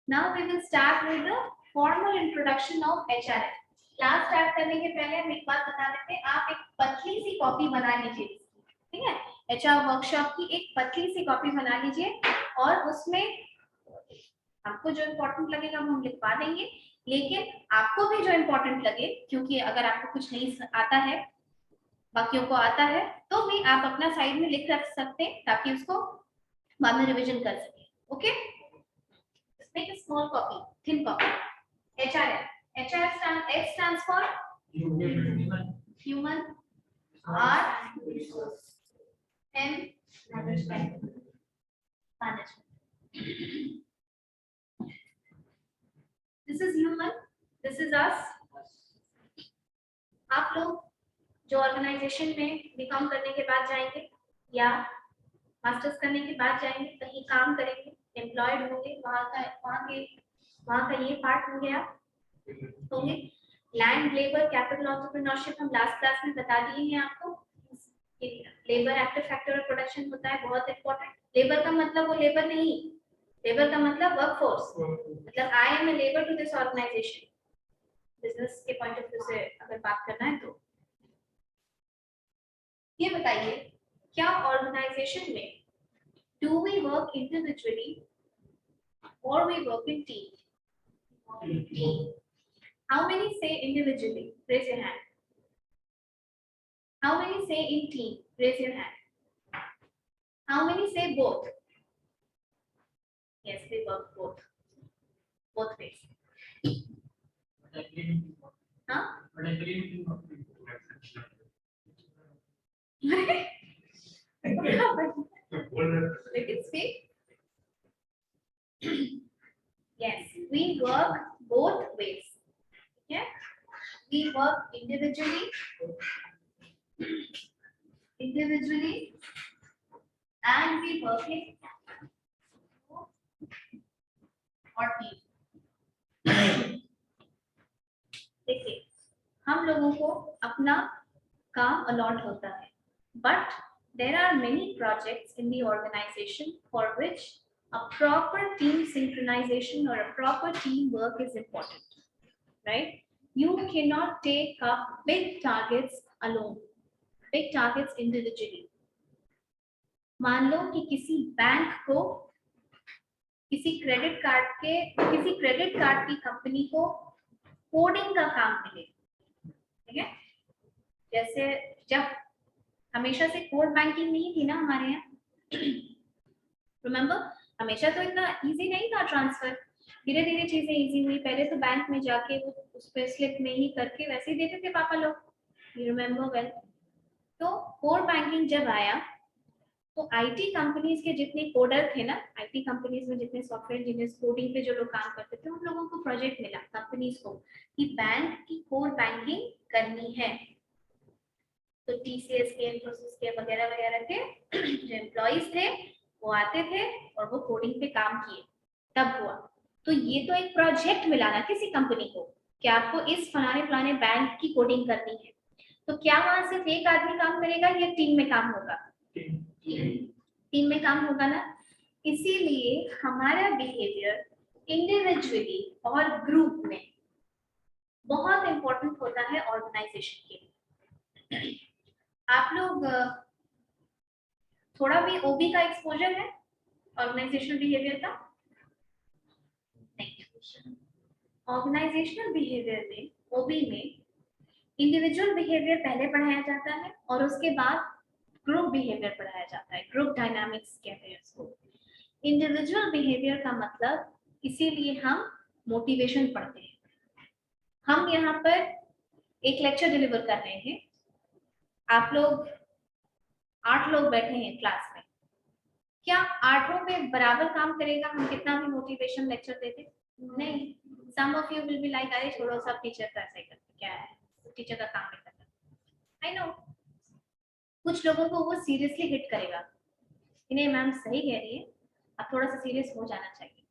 Now we will start with the formal introduction of HRM. Class start करने के पहले हम एक बात बता देते हैं, आप एक पतली सी कॉपी बना लीजिए, ठीक है। HR वर्कशॉप की एक पतली सी कॉपी बना लीजिए और उसमें आपको जो इम्पोर्टेंट लगेगा वो हम लिखवा देंगे, लेकिन आपको भी जो इम्पोर्टेंट लगे, क्योंकि अगर आपको कुछ नहीं आता है, बाकियों को आता है, तो भी आप अपना साइड में लिख रख सकते हैं ताकि उसको बाद में रिवीजन कर सके। Okay, make a small copy, thin copy. HRM. H stands for human. R M management. This is human. This is us. आप लोग जो ऑर्गेनाइजेशन में बीकॉम करने के बाद जाएंगे या मास्टर्स करने के बाद जाएंगे, कहीं काम करेंगे, एम्प्लॉयड होंगे, वहाँ का ये पार्ट हो गया। होंगे लैंड, लेबर, कैपिटल, एंटरप्रेन्योरशिप हम लास्ट क्लास में बता दिए हैं आपको। Labour active factor of production होता है, बहुत इंपॉर्टेंट। लेबर का मतलब वो लेबर नहीं, लेबर का मतलब वर्कफोर्स, मतलब I am a labour to this organisation. Business के पॉइंट ऑफ व्यू से अगर बात करना है तो ये बताइए, क्या ऑर्गेनाइजेशन में डू वी वर्क इंडिविजुअली और we work in team? How many say individually? Raise your hand. How many say in team? Raise your hand. How many say both? Yes, we work both ways. Huh? Let it speak. Yes, we work both ways. Yeah, we work individually and we work in or team. देखिए, हम लोगों को अपना काम allot होता है, but there are many projects in the organization for which a proper team synchronization or a proper teamwork is important, right? You cannot take up big targets alone, big targets individually. मान लो कि किसी bank को किसी credit card की company को coding का काम मिले, ठीक है। जैसे जब हमेशा से कोड बैंकिंग नहीं थी ना हमारे यहाँ, रिमेम्बर, हमेशा तो इतना इजी नहीं था ट्रांसफर, धीरे धीरे चीजें इजी हुई। पहले तो बैंक में जाके वो उस पे स्लिप में ही करके वैसे ही देते थे पापा लोग, यू रिमेम्बर वेल। तो कोड बैंकिंग जब आया तो आईटी कंपनीज के जितने कोडर थे ना, आईटी कंपनीज में जितने सॉफ्टवेयर इंजीनियर्स कोडिंग पे जो लोग काम करते थे, उन लोगों को प्रोजेक्ट मिला कंपनीज को कि बैंक की कोर बैंकिंग करनी है। तो टीसीएस के, इन्फोसिस के वगैरह वगैरह के जो एम्प्लॉइज थे वो आते थे और वो कोडिंग पे काम किए, तब हुआ। तो ये तो एक प्रोजेक्ट मिला ना किसी कंपनी को कि आपको इस फलाने बैंक की कोडिंग करनी है, तो क्या वहां सिर्फ एक आदमी काम करेगा या टीम में काम होगा? टीम में काम होगा ना। इसीलिए हमारा बिहेवियर इंडिविजुअली और ग्रुप में बहुत इंपॉर्टेंट होता है ऑर्गेनाइजेशन के लिए। आप लोग थोड़ा भी ओबी का एक्सपोजर है ऑर्गेनाइजेशनल बिहेवियर का? ऑर्गेनाइजेशनल बिहेवियर में, ओबी में, इंडिविजुअल बिहेवियर पहले पढ़ाया जाता है और उसके बाद ग्रुप बिहेवियर पढ़ाया जाता है, ग्रुप डायनामिक्स कहते हैं उसको। इंडिविजुअल बिहेवियर का मतलब, इसीलिए हम मोटिवेशन पढ़ते हैं। हम यहाँ पर एक लेक्चर डिलीवर कर रहे हैं, आप लोग 8 लोग बैठे हैं क्लास में, क्या 8 पे बराबर काम करेगा हम कितना भी मोटिवेशन लेक्चर देते? नहीं। Some of you will be like, अरे छोड़ो, सब टीचर का ऐसा ही करते, क्या है टीचर का काम नहीं करना। आई नो कुछ लोगों को वो सीरियसली हिट करेगा, इन्हें मैम सही कह रही है, अब थोड़ा सा सीरियस हो जाना चाहिए।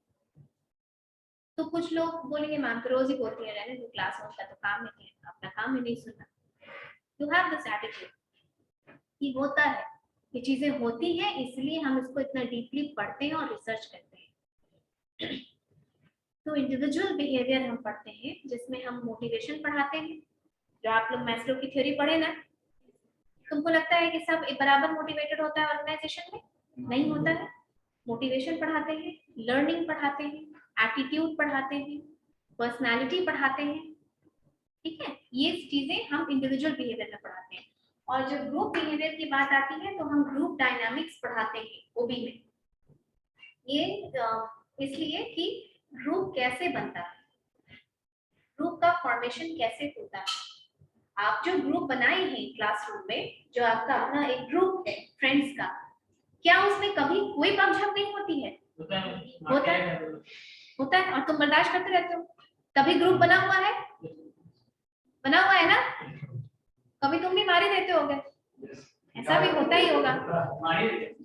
तो कुछ लोग बोलेंगे मैम तो रोज ही बोलती है, रहने दो, क्लास में उसका तो काम नहीं है, अपना काम ही नहीं सुनना। यू हैव दिस एटीट्यूड कि होता है, ये चीजें होती हैं, इसलिए हम इसको इतना डीपली पढ़ते हैं और रिसर्च करते हैं। तो इंडिविजुअल बिहेवियर हम पढ़ते हैं, जिसमें हम मोटिवेशन पढ़ाते हैं। जो आप लोग मैस्लो की थ्योरी पढ़े ना, तुमको लगता है कि सब बराबर मोटिवेटेड होता है ऑर्गेनाइजेशन में? नहीं होता है। मोटिवेशन पढ़ाते हैं, लर्निंग पढ़ाते हैं, एटीट्यूड पढ़ाते हैं, पर्सनालिटी पढ़ाते हैं। ठीक है, ये चीजें हम इंडिविजुअल बिहेवियर में पढ़ाते हैं। और जब ग्रुप बिहेवियर की बात आती है तो हम ग्रुप डायनामिक्स पढ़ाते हैं ओबी में। ये इसलिए कि ग्रुप कैसे बनता है, ग्रुप का फॉर्मेशन कैसे होता है। आप जो ग्रुप बनाए हैं क्लासरूम में, जो आपका अपना एक ग्रुप है फ्रेंड्स का, क्या उसमें कभी कोई बकझक नहीं होती है? होता है, होता है। और तुम बर्दाश्त करते रहते हो। तभी ग्रुप बना हुआ है, बना हुआ है ना। कभी तुम भी मारे देते होगे, ऐसा भी होता ही होगा,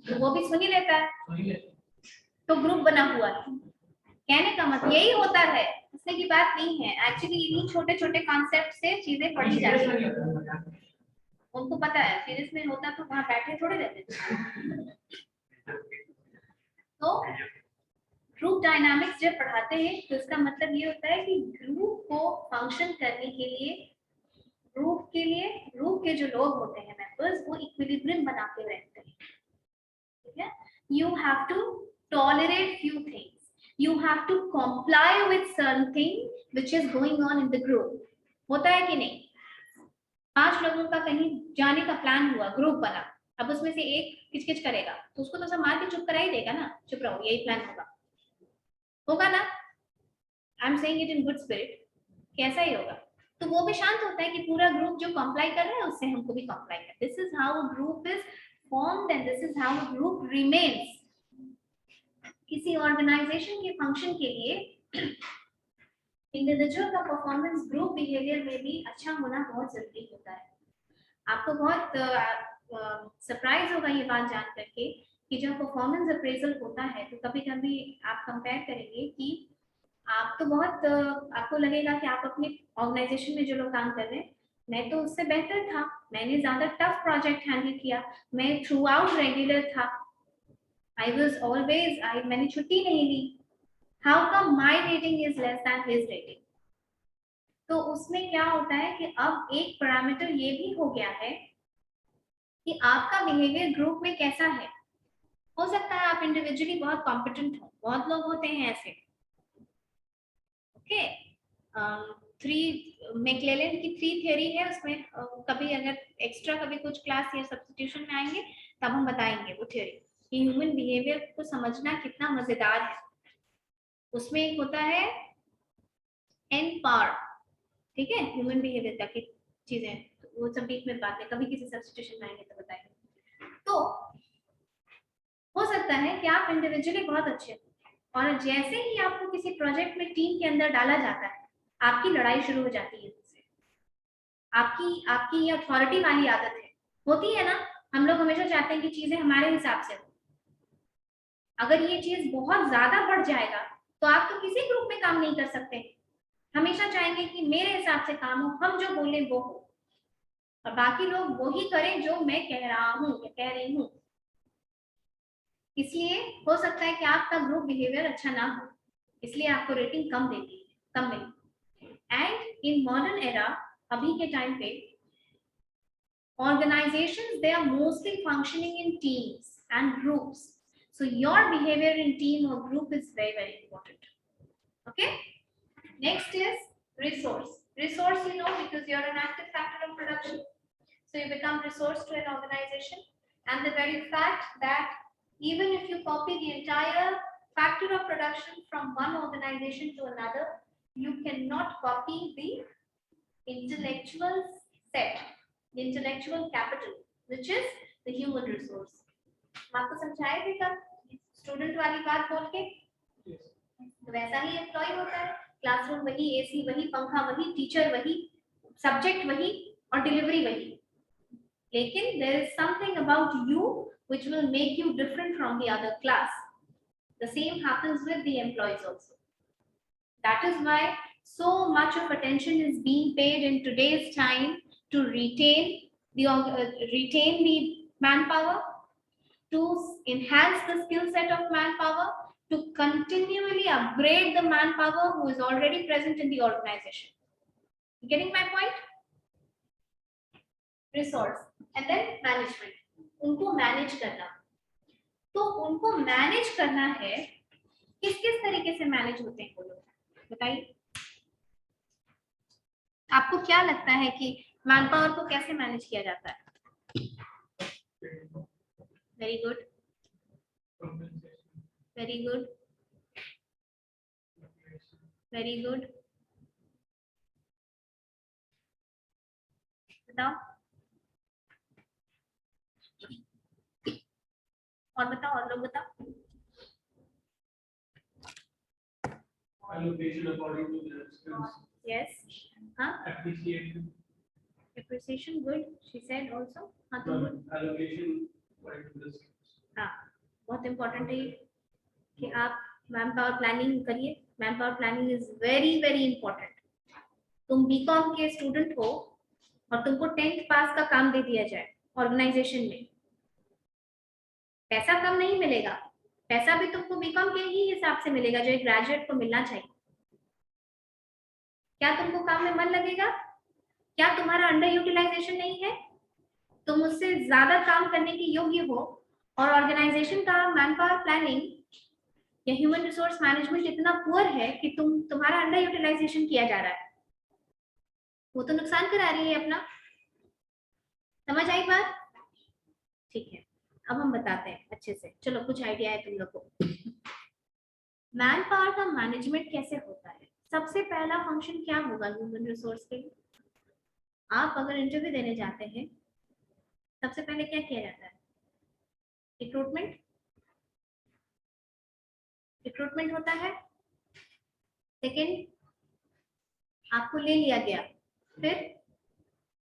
तो वो भी सुन ही लेता है। तो ग्रुप बना हुआ है, कहने का मतलब यही होता है, इसमें की बात नहीं है। एक्चुअली इन्हीं छोटे छोटे कॉन्सेप्ट से चीजें पढ़ी जाती है। उनको पता है सीरीज में होता तो वहां बैठे थोड़े रहते। तो ग्रुप डायनामिक्स जब पढ़ाते हैं तो इसका मतलब ये होता है कि ग्रुप को फंक्शन करने के लिए, ग्रुप के जो लोग होते हैं मेंबर्स, वो इक्विलिब्रियम बनाते रहते हैं। ठीक है, you have to tolerate few things, you have to comply with certain thing which is going on in the group. होता है कि नहीं? 5 लोगों का कहीं जाने का प्लान हुआ, ग्रुप बना, अब उसमें से एक किचकिच करेगा तो उसको तो सब मार के चुप करा ही देगा ना, चुप रहो यही प्लान होगा ना। I am saying it in good spirit, कैसा ही होगा। तो वो भी शांत होता है कि पूरा ग्रुप जो कंप्लाई कर रहा है उससे हमको भी कंप्लाई करना। This is how a group is formed and this is how a group remains. किसी ऑर्गेनाइजेशन के फंक्शन के लिए इंडिविजुअल का परफॉर्मेंस ग्रुप बिहेवियर में भी अच्छा होना बहुत जरूरी होता है। आपको बहुत सरप्राइज होगा ये बात जान करके कि जब परफॉर्मेंस अप्रेजल होता है तो कभी कभी आप कंपेयर करेंगे कि आप तो बहुत आपको लगेगा कि आप अपने ऑर्गेनाइजेशन में जो लोग काम कर रहे हैं, मैं तो उससे बेहतर था, मैंने ज्यादा टफ प्रोजेक्ट हैंडल किया, मैं थ्रू आउट रेगुलर था, आई वॉज ऑलवेज, मैंने छुट्टी नहीं ली, how come my rating is less than his rating. तो उसमें क्या होता है कि अब एक पैरामीटर ये भी हो गया है कि आपका बिहेवियर ग्रुप में कैसा है। हो सकता है आप इंडिविजुअली बहुत कॉम्पिटेंट हो, बहुत लोग होते हैं ऐसे। ओके, मैक्लेलैंड की 3 थ्योरी है, उसमें कभी अगर एक्स्ट्रा कभी कुछ क्लास या सब्स्टिट्यूशन में आएंगे तब हम बताएंगे वो थ्योरी कि ह्यूमन बिहेवियर को समझना कितना मजेदार है। उसमें एक होता है एन पार, ठीक है, ह्यूमन बिहेवियर तक की चीजें, वो सब बीच में बात है, कभी किसी सब्स्टिट्यूशन में आएंगे तो बताएंगे। तो हो सकता है कि आप इंडिविजुअली बहुत अच्छे हो और जैसे ही आपको किसी प्रोजेक्ट में टीम के अंदर डाला जाता है आपकी लड़ाई शुरू हो जाती है उससे। आपकी ये अथॉरिटी वाली आदत है, होती है ना। हम लोग हमेशा चाहते हैं कि चीजें हमारे हिसाब से हो। अगर ये चीज बहुत ज्यादा बढ़ जाएगा तो आप तो किसी ग्रुप में काम नहीं कर सकते। हमेशा चाहेंगे कि मेरे हिसाब से काम हो, हम जो बोले वो हो और बाकी लोग वही करें जो मैं कह रहा हूँ या कह रही हूँ। इसलिए हो सकता है कि आपका ग्रुप बिहेवियर अच्छा ना हो, इसलिए आपको रेटिंग कम देती है, कम मिली। एंड इन मॉडर्न एरा, अभी के टाइम पे organizations, they are mostly functioning in teams and groups, so your behavior in team or group is very very important. Okay, next is resource. You know, because you're an active factor of production, so you become resource to an organization. And the very fact that even if you copy the entire factor of production from one organization to another, you cannot copy the intellectual set, the intellectual capital, which is the human resource. आपको समझाया थे कब student वाली बात बोल के? तो वैसा ही एम्प्लॉय होता है, क्लासरूम वही, एसी वही, पंखा वही, टीचर वही, सब्जेक्ट वही और डिलीवरी वही, लेकिन there is something about you which will make you different from the other class. The same happens with the employees also. That is why so much of attention is being paid in today's time to retain the manpower, to enhance the skill set of manpower, to continually upgrade the manpower who is already present in the organization. You getting my point? Resource and then management. उनको manage करना, तो उनको manage करना है, किस किस तरीके से मैनेज होते हैं वो लोग बताइए। आपको क्या लगता है कि मैन पावर को कैसे मैनेज किया जाता है? Very good, very good, very good, बताओ और बताओ, और लोग बताओ। Allocation according to the skills. Yes, हाँ, Appreciation. appreciation, good, she said also. हाँ, तो good. Allocation according to the skills. हाँ, बहुत इम्पोर्टेंट है कि आप मैन पावर प्लानिंग करिए। Man power planning is very very important. तुम बीकॉम के स्टूडेंट हो और तुमको 10th पास का काम दे दिया जाए ऑर्गेनाइजेशन में, पैसा कम नहीं मिलेगा, पैसा भी तुमको बीकॉम के ही हिसाब से मिलेगा जो एक ग्रेजुएट को मिलना चाहिए। क्या तुमको काम में मन लगेगा? क्या तुम्हारा अंडर यूटिलाइजेशन नहीं है? तुम उससे ज्यादा काम करने के योग्य हो और ऑर्गेनाइजेशन का मैन पावर प्लानिंग या ह्यूमन रिसोर्स मैनेजमेंट इतना पुअर है कि तुम्हारा अंडर यूटिलाइजेशन किया जा रहा है, वो तो नुकसान करा रही है अपना। समझ आई बात? ठीक है, अब हम बताते हैं अच्छे से। चलो, कुछ आइडिया है तुम लोग को मैन पावर का मैनेजमेंट कैसे होता है। सबसे पहला फंक्शन क्या होगा ह्यूमन रिसोर्स के लिए? आप अगर इंटरव्यू देने जाते हैं, सबसे पहले क्या किया जाता है? रिक्रूटमेंट, रिक्रूटमेंट होता है। सेकेंड, आपको ले लिया गया, फिर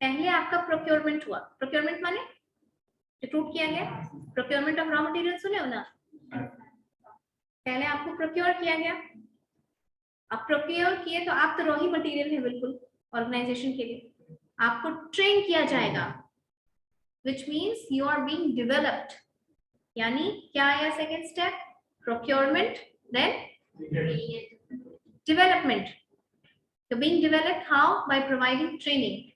पहले आपका प्रोक्योरमेंट हुआ। प्रोक्योरमेंट माने रिक्रूट किया गया, प्रोक्योरमेंट ऑफ रॉ मटेरियल सुने हो ना? पहले आपको प्रोक्योर किया गया, आप प्रोक्योर किए तो आप तो रॉ ही मटेरियल है बिल्कुल ऑर्गेनाइजेशन के लिए। आपको ट्रेन किया जाएगा, which means you are being developed. यानी क्या आया second step? Procurement, then development. तो being developed how? By providing training.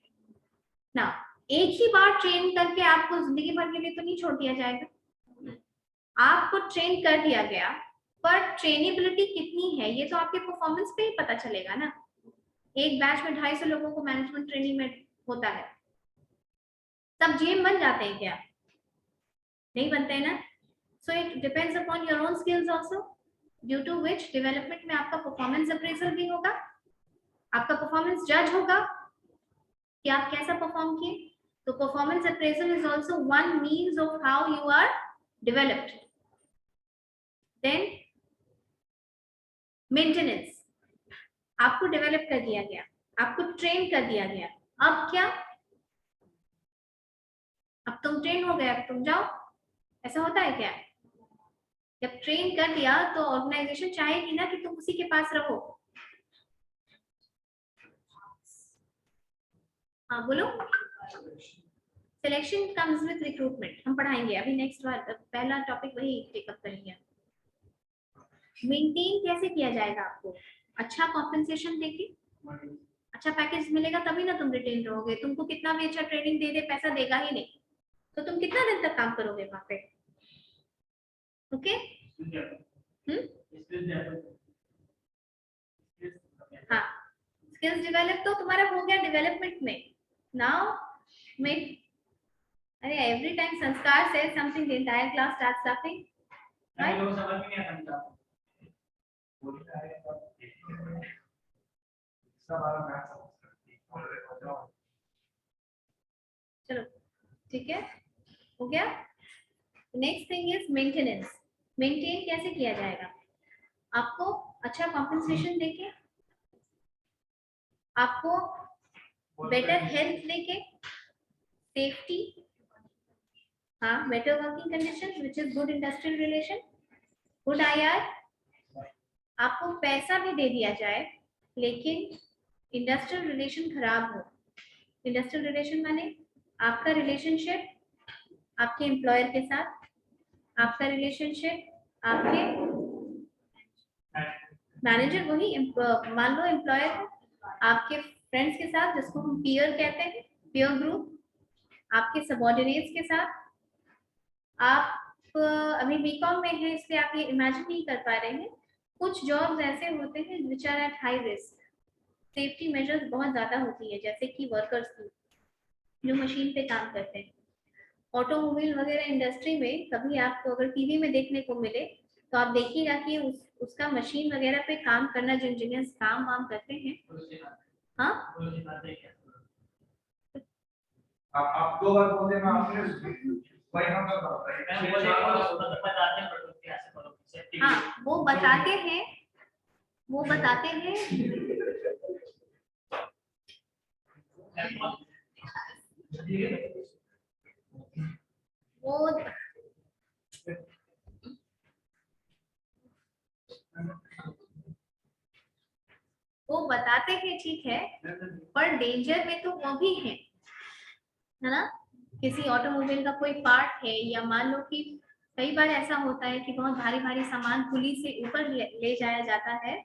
ना एक ही बार ट्रेन करके आपको जिंदगी भर के लिए तो नहीं छोड़ दिया जाएगा। आपको ट्रेन कर दिया गया, पर ट्रेनेबिलिटी कितनी है ये तो आपके परफॉर्मेंस पे ही पता चलेगा ना। एक बैच में 250 लोगों को मैनेजमेंट ट्रेनिंग में होता है, सब जीएम बन जाते हैं क्या? नहीं बनते हैं ना। So it depends upon your own skills also, due to which development में आपका परफॉर्मेंस अप्रेजल भी होगा, आपका परफॉर्मेंस जज होगा कि आप कैसा परफॉर्म किए। तो performance appraisal is also one means of how you are developed. Then maintenance, आपको डेवलप कर दिया गया, आपको ट्रेन कर दिया गया, अब क्या? अब तुम ट्रेन हो गए, अब तुम जाओ। ऐसा होता है क्या? जब ट्रेन कर दिया तो ऑर्गेनाइजेशन चाहेगी ना कि तुम उसी के पास रहो। हाँ बोलो। सिलेक्शन कम्स विद रिक्रूटमेंट, हम पढ़ाएंगे अभी नेक्स्ट बार, पहला टॉपिक वही टेकअप करेंगे। मेंटेन कैसे किया जाएगा? आपको अच्छा कॉम्पेंसेशन देके, अच्छा पैकेज मिलेगा तभी ना तुम रिटेन रहोगे। तुमको कितना भी अच्छा ट्रेनिंग दे दे, पैसा देगा ही नहीं, तो तुम कितना दिन तक काम करोगे वहां पे? ओके हाँ, स्किल्स डेवलप तो तुम्हारा हो गया डेवलपमेंट में। नाउ में अरे एवरी टाइम संस्कार से something the entire class starts laughing. चलो ठीक है, हो गया। Next thing is maintenance. Maintain कैसे किया जाएगा? आपको अच्छा कॉम्पेंसेशन देके, आपको बेटर हेल्थ देके, सेफ्टी, हाँ better working conditions which is good industrial relation, good IR, आपको पैसा भी दे दिया जाए लेकिन इंडस्ट्रियल रिलेशन खराब हो। इंडस्ट्रियल रिलेशन माने आपका रिलेशनशिप आपके एम्प्लॉयर के साथ, आपका रिलेशनशिप आपके मैनेजर वही मान लो एम्प्लॉयर है आपके फ्रेंड्स के साथ, जिसको हम पीयर कहते हैं, पीयर ग्रुप, आपके सबऑर्डिनेट्स के साथ। आप अभी बीकॉम में हैं इसलिए आप ये इमेजिन नहीं कर पा रहे हैं। कुछ जॉब्स ऐसे होते हैं which are at high risk, safety measures बहुत ज्यादा होती है, जैसे कि वर्कर्स की जो मशीन पे काम करते हैं। ऑटोमोबाइल वगैरह इंडस्ट्री में कभी आपको अगर टीवी में देखने को मिले तो आप देखिएगा कि उसका मशीन वगैरह पे काम करना, जो इंजीनियर्स काम वाम करते हैं। हाँ आप दो बार बोले मैं आपने वही हम हाँ, वो बताते हैं वो वो बताते हैं, ठीक है, पर डेंजर में तो वो भी है ना। किसी ऑटोमोबाइल का कोई पार्ट है, या मान लो कि कई बार ऐसा होता है कि बहुत भारी भारी सामान पुली से ऊपर ले जाया जाता है,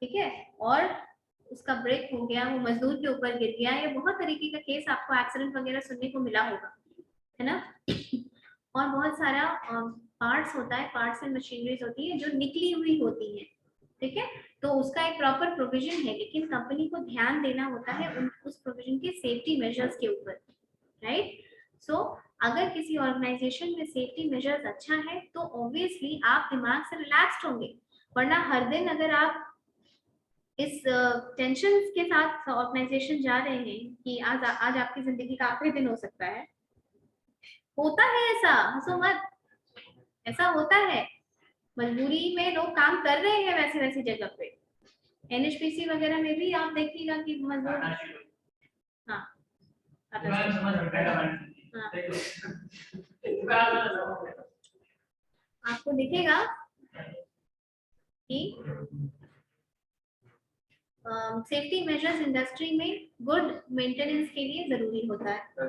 ठीक है, और उसका ब्रेक हो गया, वो मजदूर के ऊपर गिर गया। ये बहुत तरीके का केस आपको एक्सीडेंट वगैरह सुनने को मिला होगा, है ना। और बहुत सारा पार्ट्स होता है, पार्ट्स एंड मशीनरीज होती है जो निकली हुई होती है, ठीक है। तो उसका एक प्रॉपर प्रोविजन है, लेकिन कंपनी को ध्यान देना होता है उस प्रोविजन के सेफ्टी मेजर्स के ऊपर, राइट। सो अगर किसी ऑर्गेनाइजेशन में सेफ्टी मेजर्स अच्छा है तो ऑब्वियसली आप दिमाग से रिलैक्स्ड होंगे, वरना हर दिन अगर आप इस टेंशन के साथ ऑर्गेनाइजेशन जा रहे हैं कि आज आपकी जिंदगी का आखिरी दिन हो सकता है, होता है ऐसा, हंसो मत, ऐसा होता है। मजबूरी में लोग काम कर रहे हैं वैसे वैसी जगह पे। एनएचपीसी वगैरह में भी आप देखिएगा कि मजदूर, हाँ आपको दिखेगा कि सेफ्टी मेजर्स इंडस्ट्री में गुड मेंटेनेंस के लिए जरूरी होता है।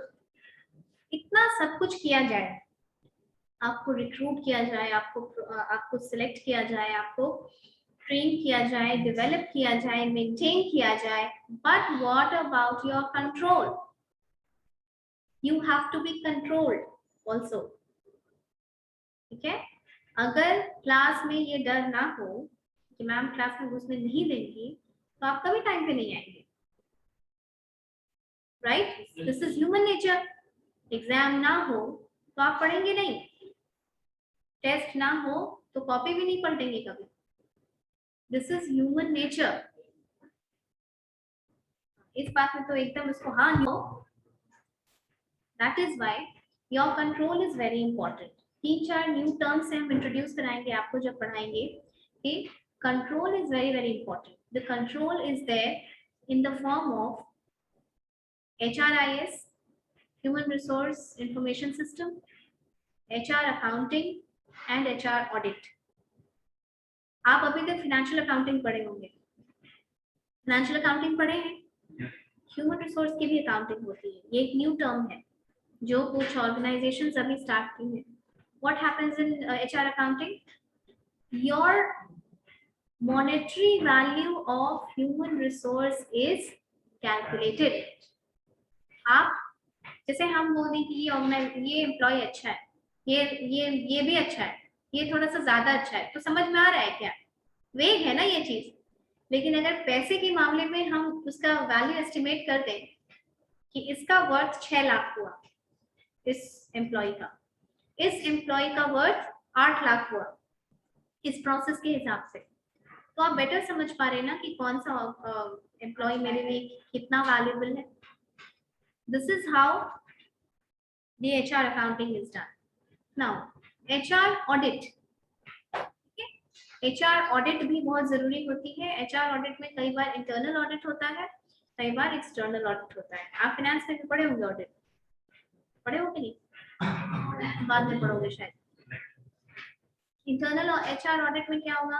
इतना सब कुछ किया जाए, आपको रिक्रूट किया जाए, आपको सिलेक्ट किया जाए, आपको ट्रेन किया जाए, डेवलप किया जाए, मेंटेन किया जाए, but what about your control? You have to be controlled also, ठीक है। अगर क्लास में ये डर ना हो कि मैम क्लास में घुसने नहीं देंगी, तो आप कभी टाइम पे नहीं आएंगे, right. This is human nature. Exam ना हो तो आप पढ़ेंगे नहीं, टेस्ट ना हो तो कॉपी भी नहीं पलटेंगे कभी। This is human nature. इस बात में तो एकदम इसको हाँ नो। That is why your control is very important. 3-4 new terms से हम इंट्रोड्यूस कराएंगे आपको जब पढ़ाएंगे कि control is very very important. The control is there in the form of HRIS, Human Resource Information System, HR Accounting and HR Audit. आप अभी तक फाइनेंशियल अकाउंटिंग पढ़े होंगे, फाइनेंशियल अकाउंटिंग पढ़े हैं, ह्यूमन रिसोर्स की भी अकाउंटिंग होती है। ये एक न्यू टर्म है जो कुछ ऑर्गेनाइजेशंस अभी स्टार्ट की हैं। What happens in HR accounting? Your monetary value of human resource is calculated. आप जैसे हम बोल दें कि ये एम्प्लॉय अच्छा है, ये भी अच्छा है, ये थोड़ा सा ज्यादा अच्छा है, तो समझ में आ रहा है क्या? वेग है ना ये चीज। लेकिन अगर पैसे के मामले में हम उसका वैल्यू एस्टिमेट कर दें कि इसका वर्थ 6 लाख हुआ, इस एम्प्लॉय का वर्थ 8 लाख हुआ इस प्रोसेस के हिसाब से, तो आप बेटर समझ पा रहे हैं ना कि कौन सा एम्प्लॉय मेरे लिए कितना वैल्यूएबल है। This is how the HR accounting is done. Now HR audit, HR audit भी बहुत जरूरी होती है। HR audit में कई बार इंटरनल ऑडिट होता है, कई बार एक्सटर्नल ऑडिट होता है। आप फाइनेंस में भी पढ़े होंगे, ऑडिट पढ़े हो कि नहीं? बाद में पढ़ोगे शायद। इंटरनल और HR ऑडिट में क्या होगा,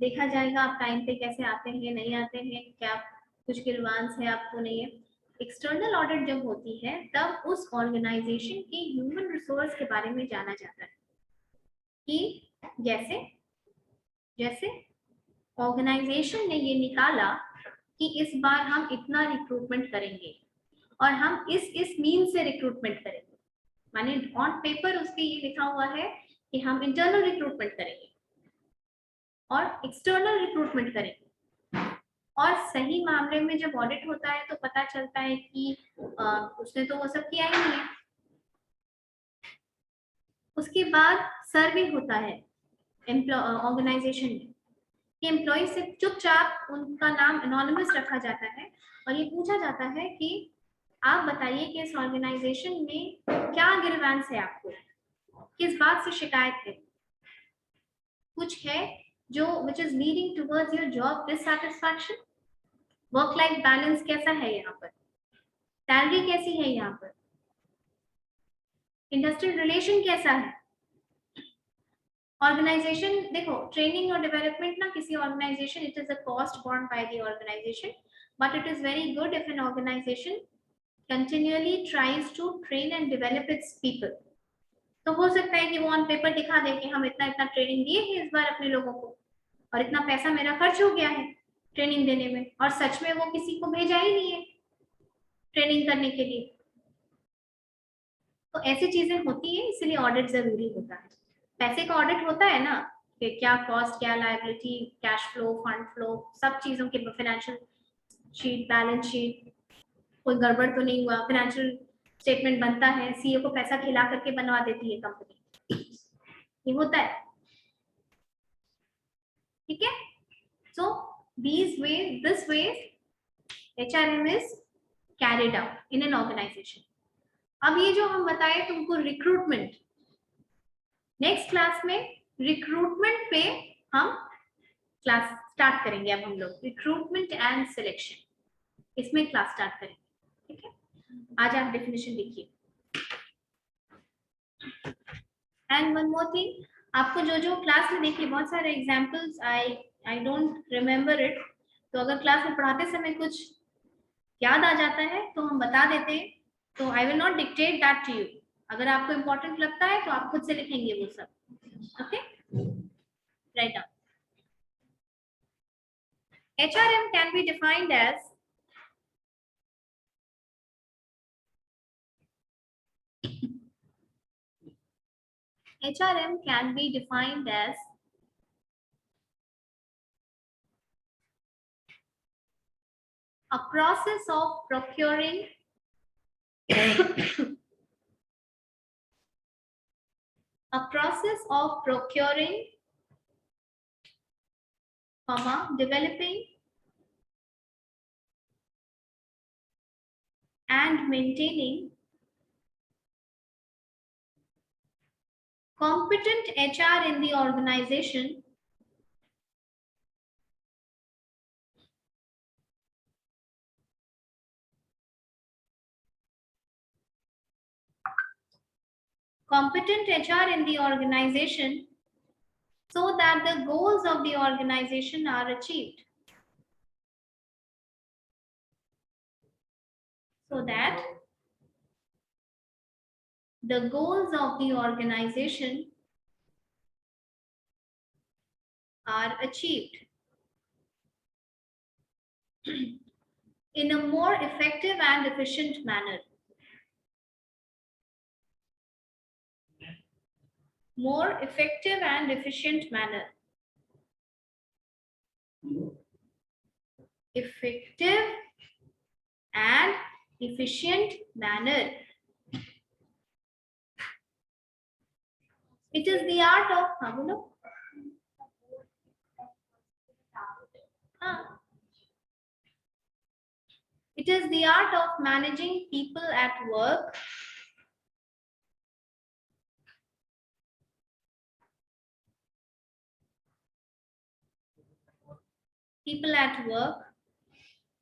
देखा जाएगा आप टाइम पे कैसे आते हैं, नहीं आते हैं, क्या कुछ गिलवांस है आपको, नहीं है। एक्सटर्नल ऑडिट जब होती है तब उस ऑर्गेनाइजेशन के ह्यूमन रिसोर्स के बारे में जाना जाता है कि जैसे ऑर्गेनाइजेशन ने ये निकाला कि इस बार हम इतना रिक्रूटमेंट करेंगे और हम इस मीन से रिक्रूटमेंट करेंगे, माने ऑन पेपर उस पे ये लिखा हुआ है कि हम इंटरनल रिक्रूटमेंट करेंगे और एक्सटर्नल रिक्रूटमेंट करेंगे। और सही मामले में जब ऑडिट होता है तो पता चलता है कि उसने तो वो सब किया ही नहीं है। उसके बाद सर्वे होता है ऑर्गेनाइजेशन में कि एम्प्लॉय से चुपचाप उनका नाम एनोनिमस रखा जाता है और ये पूछा जाता है कि आप बताइए कि इस ऑर्गेनाइजेशन में क्या गिरवांस है, आपको किस बात से शिकायत है, कुछ है जो which is leading towards your job dissatisfaction, work life balance कैसा है यहाँ पर, सैलरी कैसी है यहाँ पर, इंडस्ट्रियल रिलेशन कैसा है। ऑर्गेनाइजेशन देखो, ट्रेनिंग और डेवलपमेंट ना किसी organisation, it is a cost borne by the organisation, but it is very good if an organisation continually tries to train and develop its people। तो हो सकता है कि वो ऑन पेपर दिखा दे कि हम इतना इतना ट्रेनिंग दिए हैं इस बार अपने लोगों को और इतना पैसा मेरा खर्च हो गया है ट्रेनिंग देने में, और सच में वो किसी को भेजा ही नहीं है ट्रेनिंग करने के लिए। तो ऐसी चीजें होती है, इसलिए ऑडिट जरूरी होता है। पैसे का ऑडिट होता है ना कि क्या कॉस्ट, क्या liability, cash flow, fund flow, सब चीजों के, फाइनेंशियल शीट, बैलेंस शीट, कोई गड़बड़ तो नहीं हुआ, फाइनेंशियल स्टेटमेंट बनता है, सीए को पैसा खिला करके बनवा देती है कंपनी, ये होता है, ठीक है। So this way HRM is carried out in an organisation. अब ये जो हम बताए तुमको रिक्रूटमेंट, नेक्स्ट क्लास में रिक्रूटमेंट पे हम क्लास स्टार्ट करेंगे। अब हम लोग रिक्रूटमेंट एंड सिलेक्शन, इसमें क्लास स्टार्ट करेंगे, ठीक है। आज आप डेफिनेशन लिखिए। एंड वन मोर थिंग, आपको जो जो क्लास में देखिए बहुत सारे examples I don't remember it, तो अगर क्लास में पढ़ाते समय कुछ याद आ जाता है तो हम बता देते हैं, तो I will not dictate that to you. अगर आपको इम्पोर्टेंट लगता है तो आप खुद से लिखेंगे वो सब, okay. Write down. HRM can be defined as HRM can be defined as a process of procuring a process of procuring, developing and maintaining competent HR in the organization so that the goals of the organization are achieved. So that the goals of the organization are achieved in a more effective and efficient manner. More effective and efficient manner. Effective and efficient manner. It is the art of it is the art of managing people at work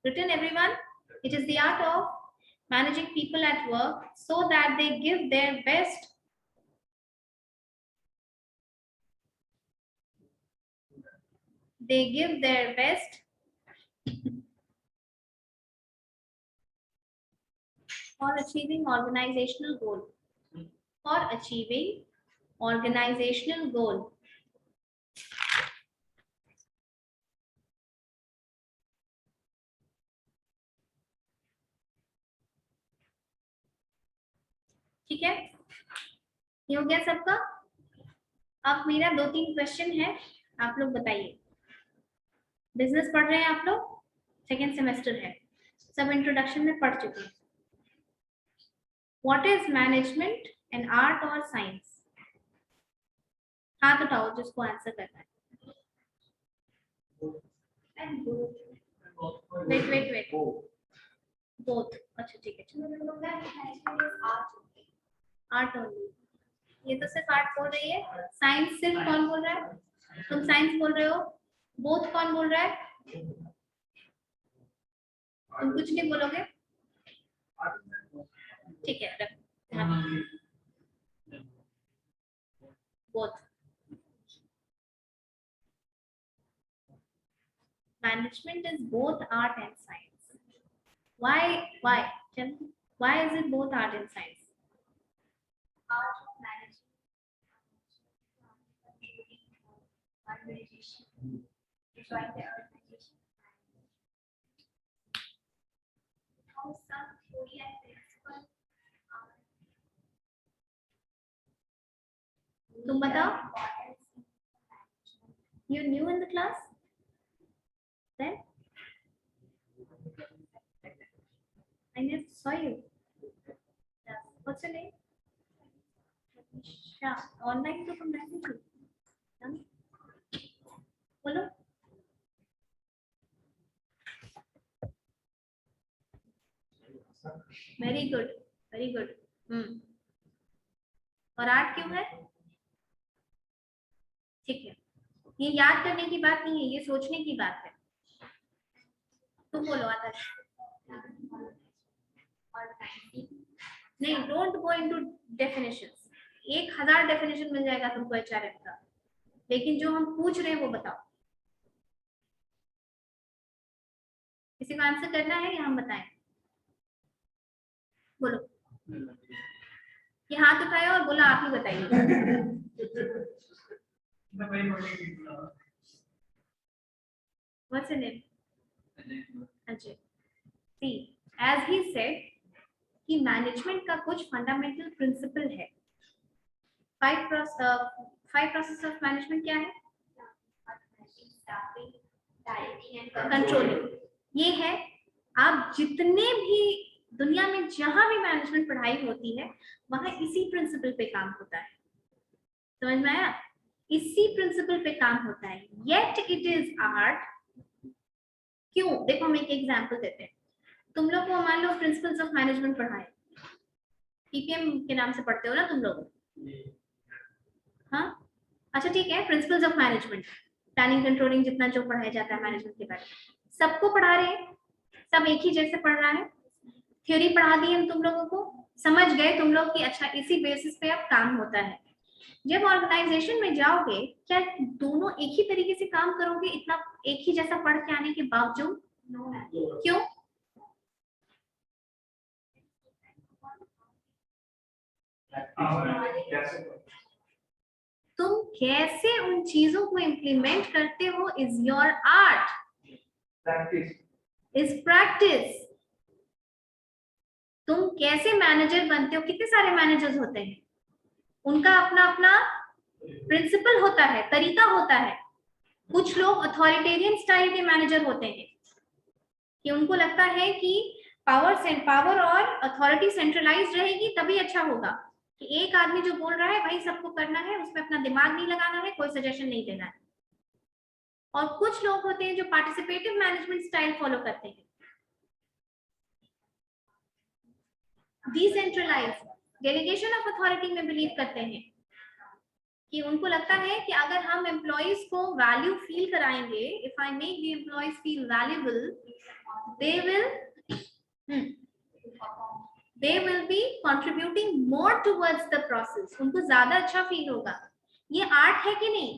written everyone. It is the art of managing people at work so that they give their best for achieving organizational goal. ठीक है, ये हो गया सबका। अब मेरा 2-3 question है, आप लोग बताइए। बिजनेस पढ़ रहे हैं आप लोग, सेकेंड सेमेस्टर है, सब इंट्रोडक्शन में पढ़ चुके हैं। What is management, an art और साइंस? हाथ उठाओ जिसको आंसर करना है। Wait both. अच्छा ठीक है, आर्ट ओनली। ये तो सिर्फ आर्ट बोल रही है, साइंस सिर्फ कौन बोल रहा है? तुम साइंस बोल रहे हो, बोथ कौन बोल रहा है? तुम कुछ नहीं बोलोगे, ठीक है रख। Both. Management is both art and science. Why? Tell me, why is it both art and science? Art of management, organization, destroying the organization, how some theory and principle are तुम बताओ, importance in management. you're new in the class? Then I never saw you. What's your name? Nisha. Online तो तुम रहती थी, हाँ? बोलो। Very good, very good. और art क्यों है? ठीक है, ये याद करने की बात नहीं है, ये सोचने की बात है। तुम बोलो आदर्श। नहीं, don't go into definitions. 1000 definition मिल जाएगा तुमको एचआरएम का, लेकिन जो हम पूछ रहे हैं वो बताओ। किसी को आंसर करना है या हम बताएं? बोलो, ये हाथ उठाया और बोला आप ही बताइए। What's your name? Ajay. See, as he said कि मैनेजमेंट का कुछ फंडामेंटल प्रिंसिपल है। 5 प्रोसेस ऑफ मैनेजमेंट क्या है? कंट्रोलिंग। ये है, आप जितने भी दुनिया में जहां भी मैनेजमेंट पढ़ाई होती है वहां इसी प्रिंसिपल पे काम होता है। समझ में आया? इसी प्रिंसिपल पे काम होता है। Yet it is art. क्यों? देखो हम एक एग्जांपल देते हैं। तुम लोग को मान लो प्रिंसिपल्स ऑफ मैनेजमेंट पढ़ाए, पीपीएम के नाम से पढ़ते हो ना तुम लोग? हाँ, अच्छा ठीक है, principles of management, planning controlling, जितना जो पढ़ाया जाता है मैनेजमेंट के बारे में, सबको पढ़ा रहे हैं, सब एक ही जैसे पढ़ रहा है। थ्योरी पढ़ा दी हम तुम लोगों को, समझ गए तुम लोग कि अच्छा इसी बेसिस पे अब काम होता है। जब ऑर्गेनाइजेशन में जाओगे, क्या दोनों एक ही तरीके से काम करोगे इतना एक ही जैसा पढ़ के आने के बावजूद? क्यों? तुम कैसे उन चीजों को इम्प्लीमेंट करते हो is your art, is practice. तुम कैसे मैनेजर बनते हो? कितने सारे मैनेजर्स होते हैं, उनका अपना अपना प्रिंसिपल होता है, तरीका होता है। कुछ लोग अथॉरिटेरियन स्टाइल के मैनेजर होते हैं कि उनको लगता है कि पावर और अथॉरिटी सेंट्रलाइज्ड रहेगी तभी अच्छा होगा, कि एक आदमी जो बोल रहा है भाई सबको करना है, उसमें अपना दिमाग नहीं लगाना है, कोई सजेशन नहीं देना है। और कुछ लोग होते हैं जो पार्टिसिपेटिव मैनेजमेंट स्टाइल फॉलो करते हैं, डिसेंट्रलाइज, डेलीगेशन ऑफ अथॉरिटी में बिलीव करते हैं, कि उनको लगता है कि अगर हम एम्प्लॉइज को वैल्यू फील कराएंगे, if I make the employees feel valuable, they will be contributing more towards the process, उनको ज्यादा अच्छा फील होगा। ये आर्ट है कि नहीं?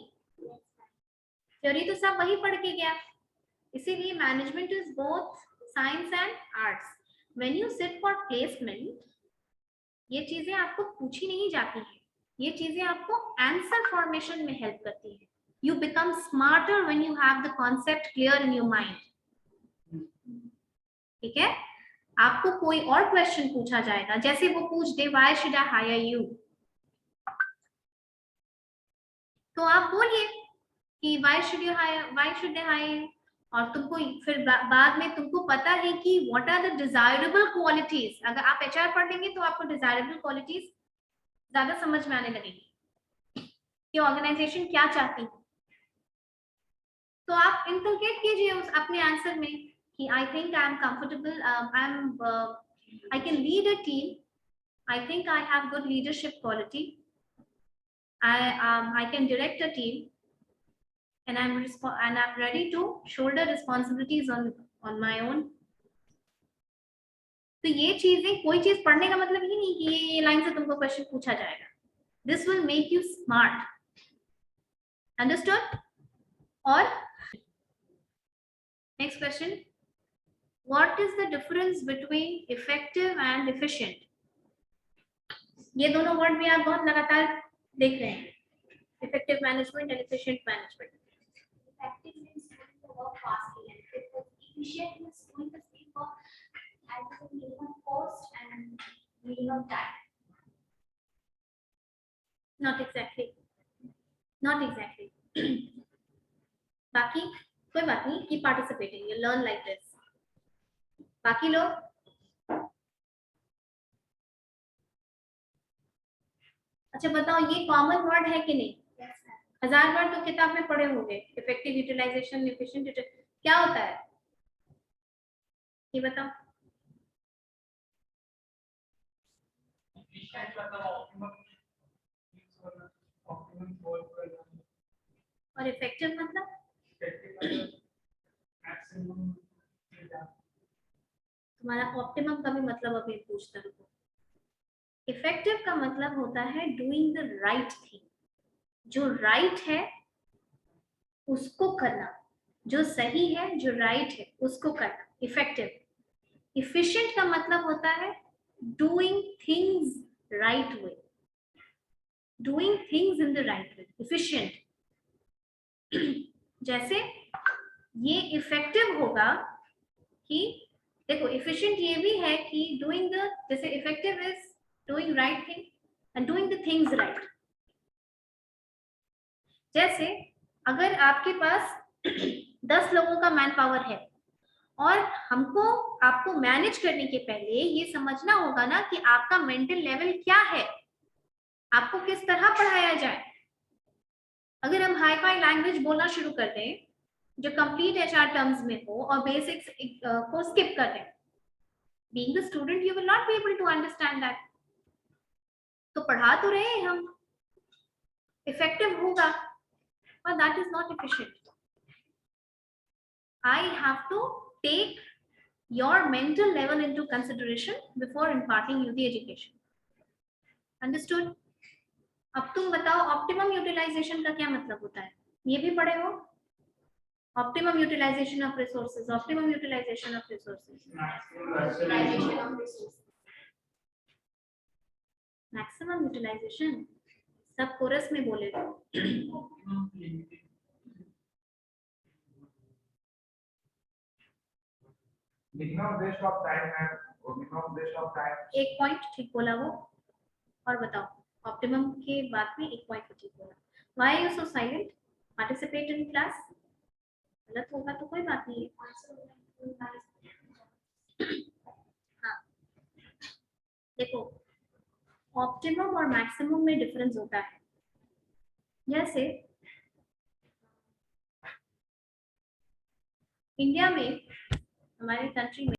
थ्योरी तो सब वही पढ़ के गया, इसीलिए management is both science and arts. When you sit for placement, ये चीजें आपको पूछी नहीं जाती है, ये चीजें आपको आंसर फॉर्मेशन में हेल्प करती है। You become smarter when you have the concept clear in your mind. ठीक है, आपको कोई और क्वेश्चन पूछा जाएगा, जैसे वो पूछ दे why should I hire you, तो आप बोलिए कि why should they hire you, और तुमको फिर बाद में तुमको पता है कि what are the desirable qualities. अगर आप एचआर पढ़ लेंगे तो आपको डिजायरेबल क्वालिटीज ज्यादा समझ में आने लगेगी कि ऑर्गेनाइजेशन क्या चाहती है। तो आप इनकलकेट कीजिए उस अपने आंसर में कि I think I am comfortable, I can lead a team, I think I have good leadership quality, I can direct a team, and I'm ready to shoulder responsibilities on my own. तो ये चीजें, कोई चीज पढ़ने का मतलब ही नहीं कि ये लाइन से तुमको क्वेश्चन पूछा जाएगा. This will make you smart. Understood? और next question, what is the difference between effective and efficient? ये दोनों वर्ड भी आप बहुत लगातार देख रहे हैं, effective management and efficient management. Effective means doing the work fastly, and efficient means doing the same work at the minimum cost and minimum time. Not exactly. Not exactly. बाकी कोई बात नहीं, keep participating. You learn like this. बाकी लोग अच्छा बताओ, ये common word है कि नहीं? Yes, sir. 1000 बार तो किताब में पढ़े होंगे. इफेक्टिव यूटिलाइजेशन, एफिशिएंट, क्या होता है ये बताओ. Efficient मतलब optimum work करना, और इफेक्टिव मतलब effective मतलब maximum data. तुम्हारा ऑप्टिमम का भी मतलब अभी पूछता रुको. इफेक्टिव का मतलब होता है डूइंग द राइट थिंग, जो राइट है उसको करना, जो सही है, जो राइट है उसको करना, इफेक्टिव. इफिशिएंट का मतलब होता है doing things right way, doing things in the right way, efficient. जैसे ये इफेक्टिव होगा कि देखो, इफिशिएंट ये भी है कि डूइंग द, जैसे effective is doing right thing and doing the things right. जैसे अगर आपके पास 10 लोगों का मैन पावर है और हमको आपको मैनेज करने के पहले ये समझना होगा ना कि आपका मेंटल लेवल क्या है, आपको किस तरह पढ़ाया जाए. अगर हम हाई फाई लैंग्वेज बोलना शुरू कर दें जो कंप्लीट एचआर टर्म्स में हो और बेसिक्स को स्किप कर दें, being the student you will not be able to understand that. तो पढ़ा तो रहे हैं हम, इफेक्टिव होगा, but that is not efficient. I have to take your mental level into consideration before imparting you the education. Understood? अब तुम बताओ ऑप्टिमम यूटिलाइजेशन का क्या मतलब होता है, ये भी पढ़े हो? Optimum utilisation of resources, optimum utilisation of resources, Utilization of resources. Maximum utilisation. सब कोरस में बोले थे. Optimum limited. minimum waste of time and minimum waste of time. एक पॉइंट ठीक बोला वो. और बताओ, ऑप्टिमम के बाद में एक पॉइंट ठीक बोला. Why are you so silent? Participate in class. गलत होगा तो कोई बात नहीं है. हाँ देखो, ऑप्टिमम और मैक्सिमम में डिफरेंस होता है. जैसे इंडिया में, हमारी कंट्री में